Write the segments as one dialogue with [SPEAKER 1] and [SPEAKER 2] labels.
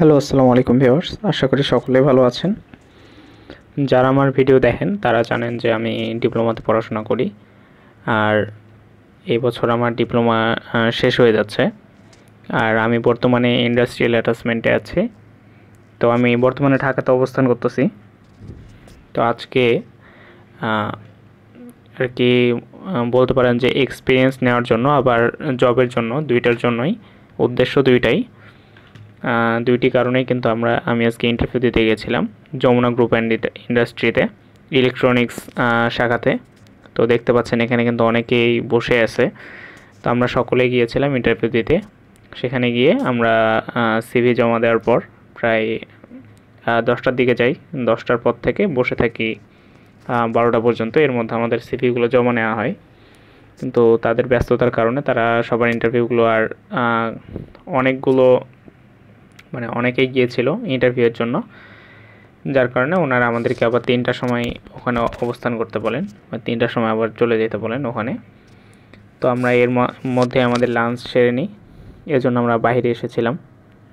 [SPEAKER 1] Hello, আসসালামু আলাইকুম viewers. আশা করি সকলেই ভালো আছেন। যারা আমার ভিডিও দেখেন তারা জানেন যে আমি ডিপ্লোমাতে পড়াশোনা করি। আর এই বছর আমার ডিপ্লোমা শেষ হয়ে যাচ্ছে। আর আমি বর্তমানে ইন্ডাস্ট্রিয়াল অ্যাটাচমেন্টে আছি। তো আমি বর্তমানে ঢাকাতে অবস্থান করতেছি। তো আজকে আর কি বলতে পারেন যে এক্সপিরিয়েন্স নেওয়ার জন্য আবার জবের জন্য দুইটার জন্যই উদ্দেশ্য দুইটাই। দুইটি কারণেই কিন্তু আমি আজকে ইন্টারভিউ দিতে গিয়েছিলাম যমুনা গ্রুপ অ্যান্ড ইন্ডাস্ট্রিতে, ইলেকট্রনিক্স শাখাতে। তো দেখতে পাচ্ছেন এখানে কিন্তু অনেকেই বসে আছে। তো আমরা সকলেই গিয়েছিলাম ইন্টারভিউ দিতে। সেখানে গিয়ে আমরা সিভি জমা দেওয়ার পর প্রায় 10টার দিকে যাই। 10টার পর থেকে বসে থাকি 12টা পর্যন্ত। এর মধ্যে আমাদের সিভিগুলো জমা নেওয়া হয়, কিন্তু তাদের ব্যস্ততার কারণে তারা সবার ইন্টারভিউগুলো আর অনেকেই গিয়েছিল ইন্টারভিউয়ের জন্য, যার কারণে ওনারা আমাদেরকে আবার 3টার সময় ওখানে অবস্থান করতে বলেন, 3টার সময় আবার চলে যেতে বলেন ওখানে। তো আমরা এর মধ্যে আমাদের লাঞ্চ সেরে নিই, এজন্য আমরা বাইরে এসেছিলাম।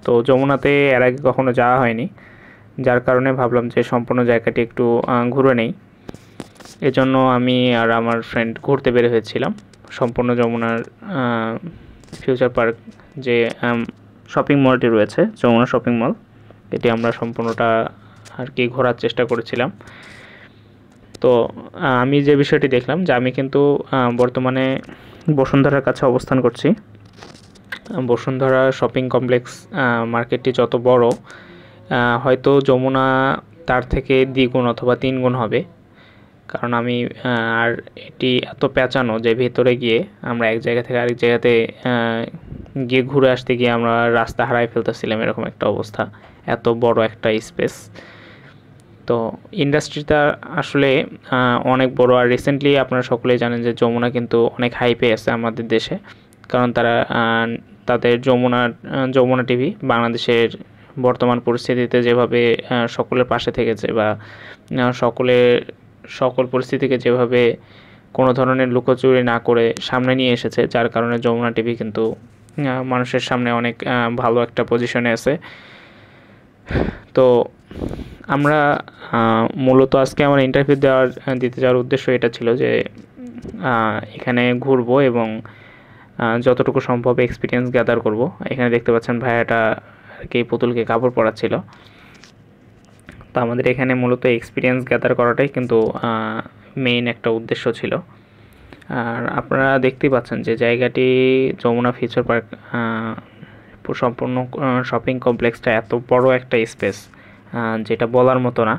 [SPEAKER 1] তো যমুনাতে এর আগে কখনো যাওয়া হয়নি, যার কারণে ভাবলাম যে সম্পূর্ণ জায়গাটি একটু ঘুরে নেই। এজন্য আমি আর আমার ফ্রেন্ড ঘুরতে বের হয়েছিলাম সম্পূর্ণ যমুনার ফিউচার পার্ক যে শপিং মলটি রয়েছে, যমুনা শপিং মল, এটি আমরা সম্পূর্ণটা আর কি ঘোরার চেষ্টা করেছিলাম। তো আমি যে বিষয়টি দেখলাম যে আমি কিন্তু বর্তমানে বসুন্ধরার কাছে অবস্থান করছি। বসুন্ধরা শপিং কমপ্লেক্স মার্কেটটি যত বড়, হয়তো যমুনা তার থেকে দ্বিগুণ অথবা 3 গুণ হবে। কারণ আর এটি এত পেঁচানো যে ভেতরে গিয়ে আমরা এক জায়গা থেকে আরেক জায়গাতে গিয়ে ঘুরে আসতে গিয়ে আমরা রাস্তা হারাই ফেলতেছিলাম, এরকম একটা অবস্থা, এত বড় একটা স্পেস। তো ইন্ডাস্ট্রিটা আসলে অনেক বড়। আর রিসেন্টলি আপনারা সকলেই জানেন যে যমুনা কিন্তু অনেক হাইপে আছে আমাদের দেশে, কারণ তারা তাদের যমুনা টিভি বাংলাদেশের বর্তমান পরিস্থিতিতে যেভাবে সকলের পাশে থেকেছে বা সকল পরিস্থিতিকে যেভাবে কোনো ধরনের লুকোচুরি না করে সামনে নিয়ে এসেছে, যার কারণে যমুনা টিভি কিন্তু মানুষের সামনে অনেক ভালো একটা পজিশনে আছে। তো আমরা মূলত আজকে আমার ইন্টারভিউ দিতে যাওয়ার উদ্দেশ্য এটা ছিল যে এখানে ঘুরবো এবং যতটুকু সম্ভব এক্সপিরিয়েন্স গ্যাদার করব। এখানে দেখতে পাচ্ছেন ভাইয়াটা আর কি পুতুলকে কাপড় পরাচ্ছিল। তো আমাদের এখানে মূলত এক্সপিরিয়েন্স গ্যাদার করাটাই কিন্তু মেইন একটা উদ্দেশ্য ছিল। আর আপনারা দেখতেই পাচ্ছেন যে জায়গাটি যমুনা ফিউচার পার্ক সম্পূর্ণ শপিং কমপ্লেক্সটা এত বড় একটা স্পেস, যেটা বলার মতো না।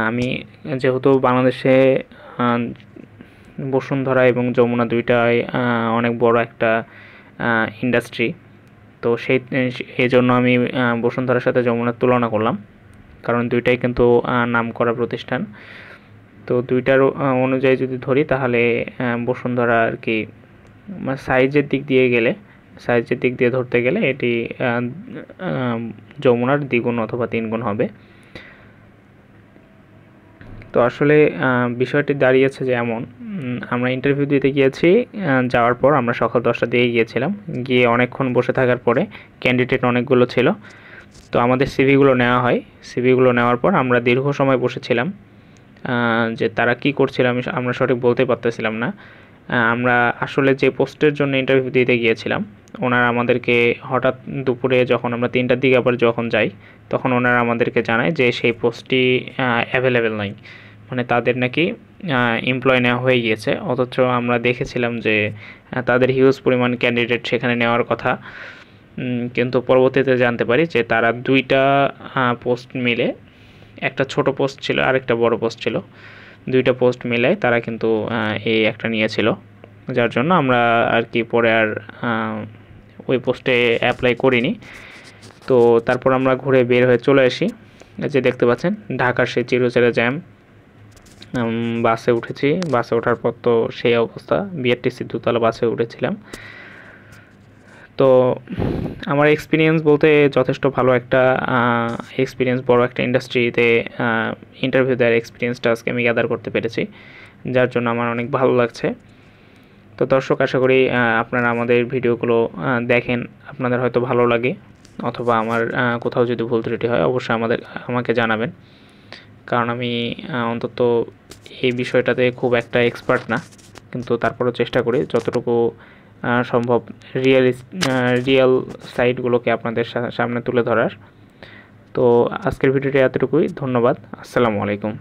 [SPEAKER 1] আমি যেহেতু বাংলাদেশে বসুন্ধরা এবং যমুনা দুইটাই অনেক বড় একটা ইন্ডাস্ট্রি, তো এই জন্য আমি বসুন্ধরার সাথে যমুনার তুলনা করলাম, কারণ দুইটাই কিন্তু নামকরা প্রতিষ্ঠান। তো দুইটার অনুযায়ী যদি ধরি তাহলে বসুন্ধরা আর কি সাইজের দিক দিয়ে ধরতে গেলে এটি যমুনার দ্বিগুণ অথবা 3 গুণ হবে। তো আসলে বিষয়টি দাঁড়িয়েছে যে এমন, আমরা ইন্টারভিউ দিতে গিয়েছি, যাওয়ার পর আমরা সকাল 10টার দিকে গিয়েছিলাম। গিয়ে অনেকক্ষণ বসে থাকার পরে ক্যান্ডিডেট অনেকগুলো ছিল, তো আমাদের সিভিগুলো নেওয়া হয়। সিভিগুলো নেওয়ার পর আমরা দীর্ঘ সময় বসেছিলাম। যে তারা কি করছিল আমরা সঠিক বলতে পারতেছিলাম না। আমরা আসলে যে পোস্টের জন্য ইন্টারভিউ দিতে গিয়েছিলাম, ওনারা আমাদেরকে হঠাৎ দুপুরে যখন আমরা 3টার দিকে আবার যখন যাই, তখন ওনারা আমাদেরকে জানায় যে সেই পোস্টটি অ্যাভেলেবেল নাই, মানে তাদের নাকি এমপ্লয় নেওয়া হয়ে গিয়েছে। অথচ আমরা দেখেছিলাম যে তাদের হিউজ পরিমাণ ক্যান্ডিডেট সেখানে নেওয়ার কথা। কিন্তু পরবর্তীতে জানতে পারি যে তারা দুইটা পোস্ট মিলে, একটা ছোট পোস্ট ছিল আর একটা বড় পোস্ট ছিল, দুইটা পোস্ট মিলাই তারা কিন্তু এই একটা নিয়েছিল, যার জন্য আমরা আর কি পরে আর ওই পোস্টে অ্যাপ্লাই করিনি। তো তারপর আমরা ঘুরে বের হয়ে চলে আসি। যে দেখতে পাচ্ছেন ঢাকার সেই চিরচেরা জ্যাম। বাসে উঠেছি, বাসে ওঠার পর তো সেই অবস্থা, বিআরটিসি দোতলা বাসে উঠেছিলাম। তো আমার এক্সপিরিয়েন্স বলতে যথেষ্ট ভালো একটা এক্সপিরিয়েন্স, বড় একটা ইন্ডাস্ট্রিতে ইন্টারভিউ দেওয়ার এক্সপিরিয়েন্সটা আজকে আমি গ্যাদার করতে পেরেছি, যার জন্য আমার অনেক ভালো লাগছে। তো দর্শক, আশা করি আপনারা আমাদের ভিডিওগুলো দেখেন, আপনাদের হয়তো ভালো লাগে। অথবা আমার কোথাও যদি ভুল ত্রুটি হয় অবশ্যই আমাকে জানাবেন, কারণ আমি অন্তত এই বিষয়টাতে খুব একটা এক্সপার্ট না, কিন্তু তারপরেও চেষ্টা করি যতটুকু সম্ভব রিয়েল সাইটগুলোকে আপনাদের সামনে তুলে ধরার। তো আজকের ভিডিওটি এতটুকুই, ধন্যবাদ, আসসালামু আলাইকুম।